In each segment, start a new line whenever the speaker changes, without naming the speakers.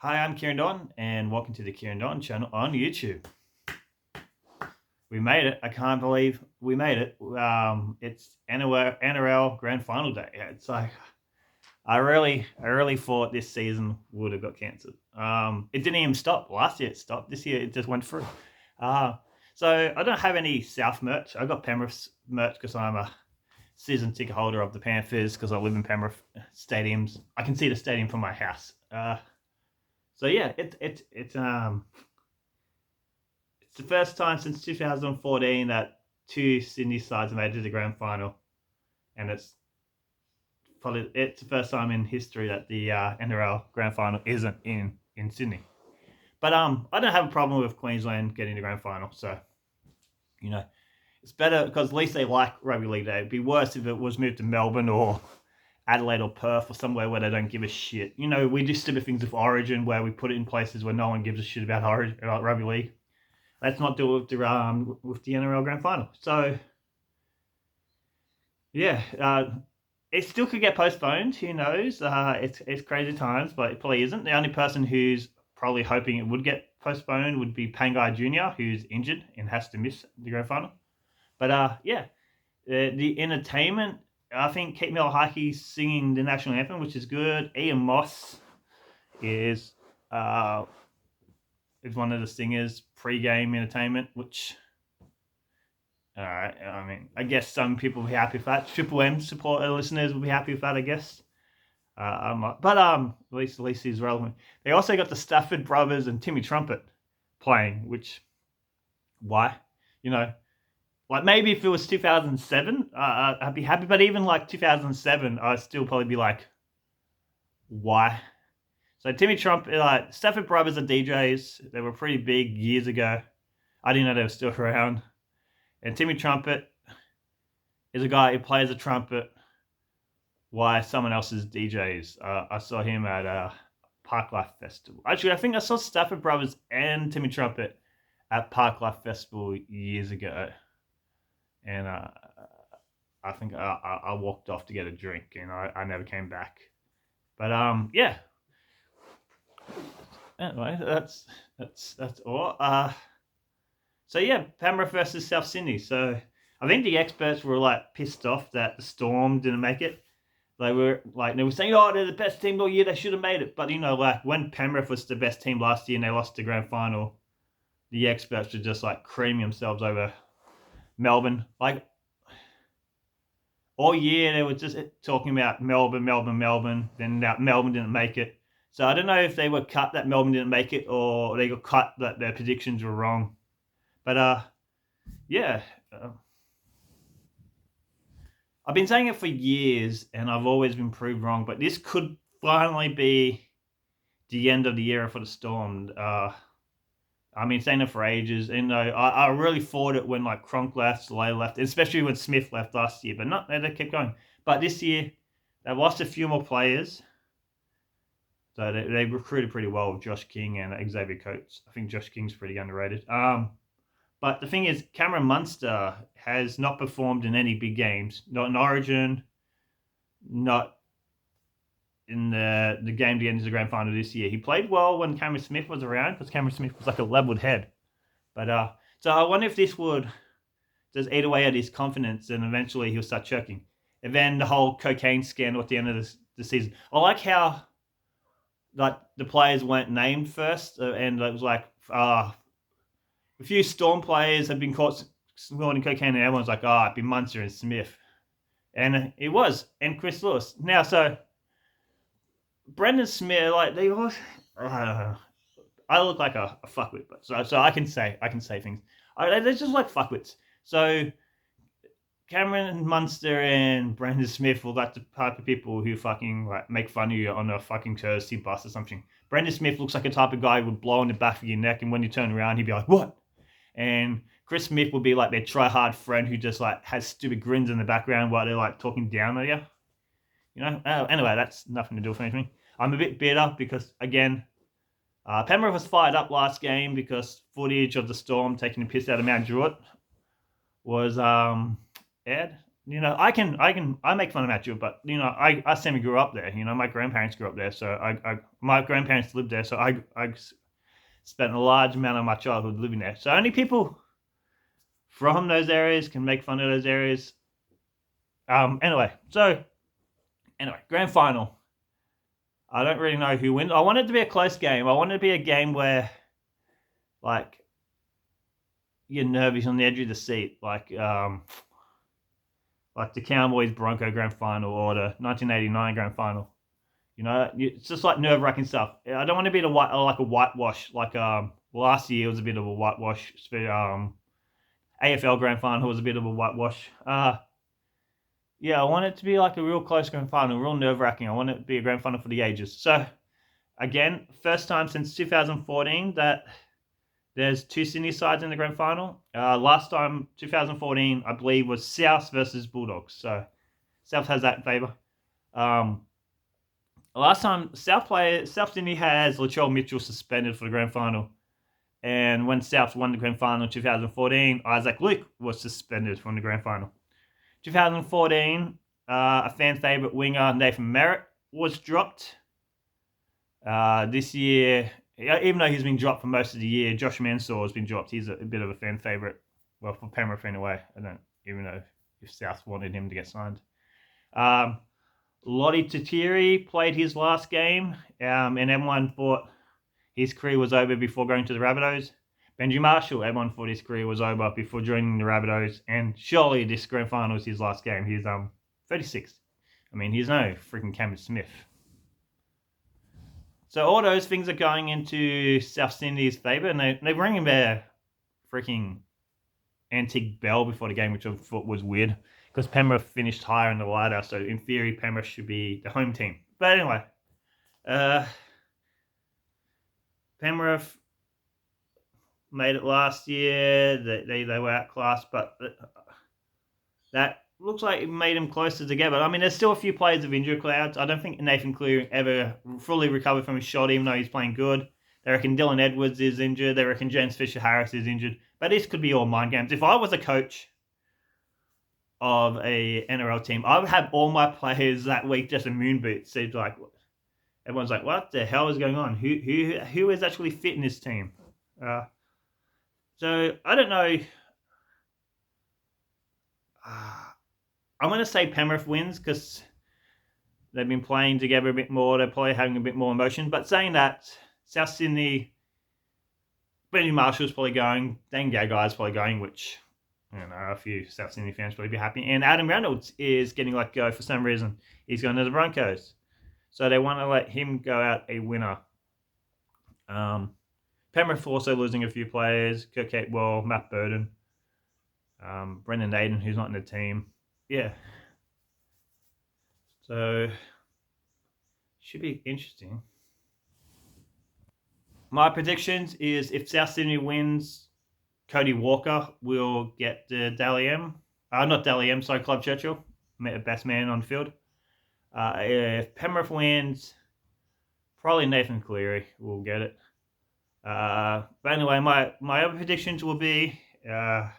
Hi, I'm Kieran Don, and welcome to the Kieran Don channel on YouTube. We made it. I can't believe we made it. It's NRL Grand Final day. It's like I really thought this season would have got cancelled. It didn't even stop. Last year it stopped. This year it just went through. Uh, so I don't have any South merch. I got Penrith merch because I'm a season ticket holder of the Panthers because I live in Penrith stadiums. I can see the stadium from my house. So yeah, it's the first time since 2014 that two Sydney sides made it to the grand final, and it's the first time in history that the NRL grand final isn't in Sydney. But I don't have a problem with Queensland getting the grand final, so you know it's better because at least they like rugby league day. It'd be worse if it was moved to Melbourne or Adelaide or Perth or somewhere where they don't give a shit. We do stupid things with Origin where we put it in places where no one gives a shit about Origin, about rugby league. Let's not do it with the NRL Grand Final. So, yeah, it still could get postponed. Who knows? It's crazy times, but it probably isn't. The only person who's probably hoping it would get postponed would be Pangai Jr., who's injured and has to miss the Grand Final. But yeah, the entertainment. I think Kate Milahike's singing the national anthem, which is good. Ian Moss is one of the singers pre-game entertainment, which I mean, I guess some people will be happy with that. Triple M supporter listeners will be happy with that, I guess. But at least he's relevant. They also got the Stafford brothers and Timmy Trumpet playing, which why? Like maybe if it was 2007, I'd be happy. But even like 2007, I'd still probably be like, why? So Timmy Trumpet, like Stafford brothers are DJs. They were pretty big years ago. I didn't know they were still around. And Timmy Trumpet is a guy who plays a trumpet while someone else's DJs. I saw him at Parklife Festival. Actually, I think I saw Stafford Brothers and Timmy Trumpet at Parklife Festival years ago. And I think I walked off to get a drink and I never came back. But yeah. Anyway, that's all. So yeah, Penrith versus South Sydney. So I think the experts were like pissed off that the Storm didn't make it. They were saying, "Oh, they're the best team all year. They should have made it." But like when Penrith was the best team last year and they lost the grand final, the experts were just like creaming themselves over Melbourne. Like all year they were just talking about Melbourne, Melbourne, Melbourne. Then that Melbourne didn't make it. So I don't know if they were cut that Melbourne didn't make it, or they got cut that their predictions were wrong. But yeah. I've been saying it for years, and I've always been proved wrong. But this could finally be the end of the era for the Storm. I've been saying it for ages, and I really thought it when like Cronk left, Saleh left, especially when Smith left last year. But not they kept going. But this year, they've lost a few more players. So they recruited pretty well with Josh King and Xavier Coates. I think Josh King's pretty underrated. But the thing is, Cameron Munster has not performed in any big games. Not in Origin, not in the game to get into the grand final this year. He played well when Cameron Smith was around because Cameron Smith was like a leveled head. But so I wonder if this would just eat away at his confidence and eventually he'll start choking. And then the whole cocaine scandal at the end of the season. I like how like the players weren't named first, and it was like a few Storm players have been caught snorting cocaine, and everyone's like, it'd be Munster and Smith. And it was, and Chris Lewis. Now, so Brendan Smith, like they all, I look like a fuckwit, but so I can say things. They're just like fuckwits. So Cameron Munster and Brendan Smith were like the type of people who fucking like make fun of you on a fucking courtesy bus or something. Brendan Smith looks like a type of guy who would blow in the back of your neck, and when you turn around, he'd be like, "What?" And Chris Smith would be like their try-hard friend who just like has stupid grins in the background while they're like talking down at you. Anyway, that's nothing to do with anything. I'm a bit bitter because, again, Penrith was fired up last game because footage of the Storm taking a piss out of Mount Druitt was aired. I make fun of Mount Druitt, but I semi grew up there. My grandparents grew up there, so my grandparents lived there, so I spent a large amount of my childhood living there. So only people from those areas can make fun of those areas. Anyway, grand final. I don't really know who wins. I want it to be a close game. I want it to be a game where, like, you're nervous on the edge of the seat, like the Cowboys Bronco grand final or the 1989 grand final. It's just like nerve wracking stuff. I don't want to be a whitewash. Like last year was a bit of a whitewash. AFL grand final was a bit of a whitewash. Yeah, I want it to be like a real close grand final, real nerve wracking. I want it to be a grand final for the ages. So again, first time since 2014 that there's two Sydney sides in the grand final. Last time, 2014, I believe, was South versus Bulldogs. So South has that in favour. Last time, South Sydney has Latrell Mitchell suspended for the grand final. And when South won the grand final in 2014, Isaac Luke was suspended from the grand final. 2014, a fan favourite winger, Nathan Merritt, was dropped. This year, even though he's been dropped for most of the year, Josh Mansour has been dropped. He's a bit of a fan favourite. Well, for Penrith anyway. I don't even know if South wanted him to get signed. Lottie Tatiri played his last game, and everyone thought his career was over before going to the Rabbitohs. Benji Marshall, everyone thought his career was over before joining the Rabbitohs, and surely this grand final is his last game. He's 36. I mean, he's no freaking Cameron Smith. So all those things are going into South Sydney's favour, and they bring in their freaking antique bell before the game, which I thought was weird, because Penrith finished higher in the ladder, so in theory Penrith should be the home team. But anyway, Penrith made it last year. They were outclassed, but that looks like it made them closer together. I mean, there's still a few players of injury clouds. I don't think Nathan Cleary ever fully recovered from his shot, even though he's playing good. They reckon Dylan Edwards is injured. They reckon James Fisher-Harris is injured. But this could be all mind games. If I was a coach of a NRL team, I would have all my players that week just in moon boots. Seems like everyone's like, what the hell is going on? Who is actually fit in this team? So I don't know. I'm going to say Penrith wins because they've been playing together a bit more. They're probably having a bit more emotion. But saying that, South Sydney, Benny Marshall's probably going. Dan Gaggai's probably going, which a few South Sydney fans probably be happy. And Adam Reynolds is getting let go for some reason. He's going to the Broncos. So they want to let him go out a winner. Penrith also losing a few players. Kirk Capewell, Matt Burton, Brendan Naden, who's not in the team. Yeah. So, should be interesting. My predictions is if South Sydney wins, Cody Walker will get the Dally M. Not Dally M, sorry, Club Churchill. Best man on the field. If Penrith wins, probably Nathan Cleary will get it. But anyway, my other predictions will be there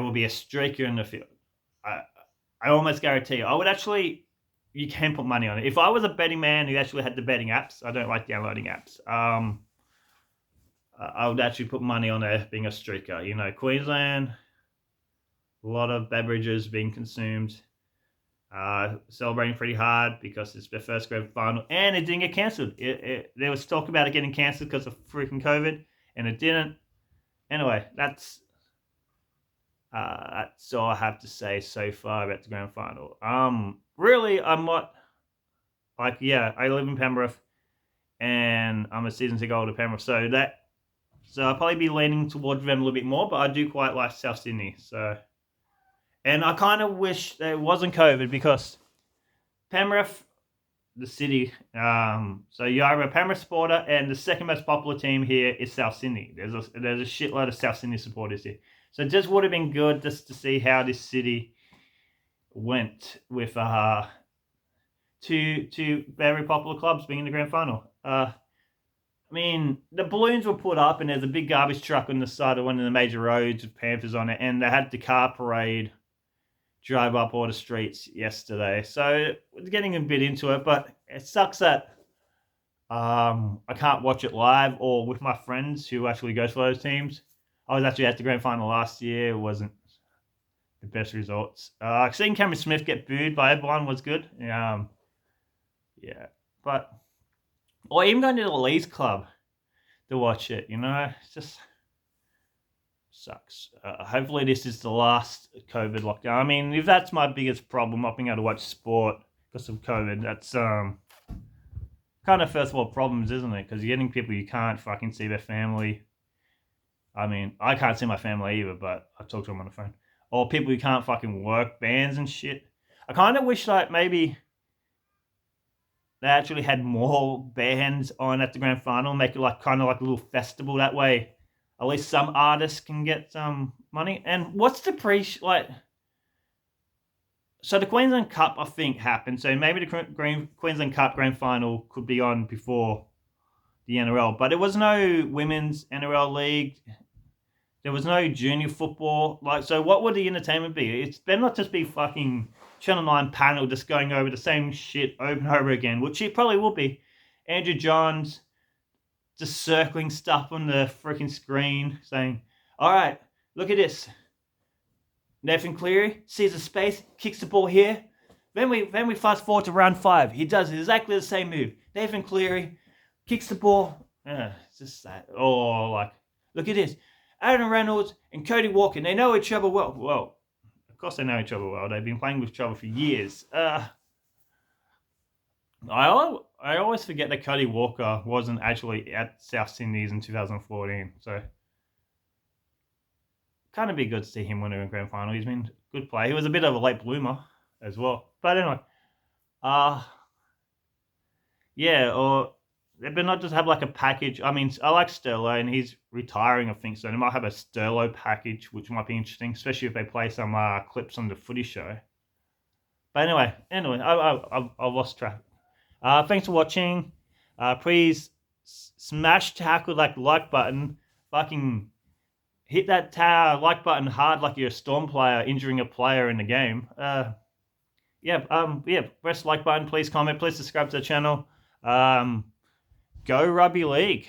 will be a streaker in the field. I almost guarantee you. You can put money on it. If I was a betting man who actually had the betting apps, I don't like downloading apps. I would actually put money on there being a streaker. Queensland, a lot of beverages being consumed. Celebrating pretty hard because it's their first grand final, and it didn't get cancelled. There was talk about it getting cancelled because of freaking COVID, and it didn't. Anyway, that's all I have to say so far about the grand final. Really, I'm not I live in Penrith, and I'm a season ticket holder to Penrith, so I'll probably be leaning towards them a little bit more, but I do quite like South Sydney, so. And I kind of wish that it wasn't COVID because Penrith, the city, so you're either a Penrith supporter, and the second most popular team here is South Sydney. There's a shitload of South Sydney supporters here. So it just would have been good just to see how this city went with two very popular clubs being in the grand final. I mean, the balloons were put up, and there's a big garbage truck on the side of one of the major roads with Panthers on it, and they had the car parade drive up all the streets yesterday. So we're getting a bit into it, but it sucks that I can't watch it live or with my friends who actually go for those teams. I was actually at the grand final last year. It wasn't the best results. Seeing Cameron Smith get booed by everyone was good. Yeah, but or even going to the Leeds club to watch it. It's just sucks. Hopefully, this is the last COVID lockdown. I mean, if that's my biggest problem, not being able to watch sport because of COVID, that's kind of first world problems, isn't it? Because you're getting people you can't fucking see their family. I mean, I can't see my family either, but I talk to them on the phone. Or people who can't fucking work, bands and shit. I kind of wish like maybe they actually had more bands on at the grand final, make it like kind of like a little festival that way. At least some artists can get some money. And what's the like? So the Queensland Cup, I think, happened. So maybe the Queensland Cup grand final could be on before the NRL. But there was no women's NRL league. There was no junior football. Like, so what would the entertainment be? It's better not just be fucking Channel 9 panel just going over the same shit over and over again, which it probably will be. Andrew Johns just circling stuff on the freaking screen saying, all right, look at this. Nathan Cleary sees a space, kicks the ball here. Then we fast forward to round 5. He does exactly the same move. Nathan Cleary kicks the ball. It's just that. Oh, like, look at this. Aaron Reynolds and Cody Walker, they know each other well. Well, of course they know each other well. They've been playing with each other for years. I always forget that Cody Walker wasn't actually at South Sydney's in 2014. So kind of be good to see him win a grand final. He's been a good player. He was a bit of a late bloomer as well. But anyway, yeah, or they better not just have like a package. I mean, I like Sterlo and he's retiring, I think, so they might have a Sterlo package, which might be interesting, especially if they play some clips on the footy show. But anyway, I've lost track. Thanks for watching. Please smash tackle that like button. Fucking hit that like button hard like you're a Storm player injuring a player in the game. Press like button. Please comment. Please subscribe to the channel. Go Rugby League.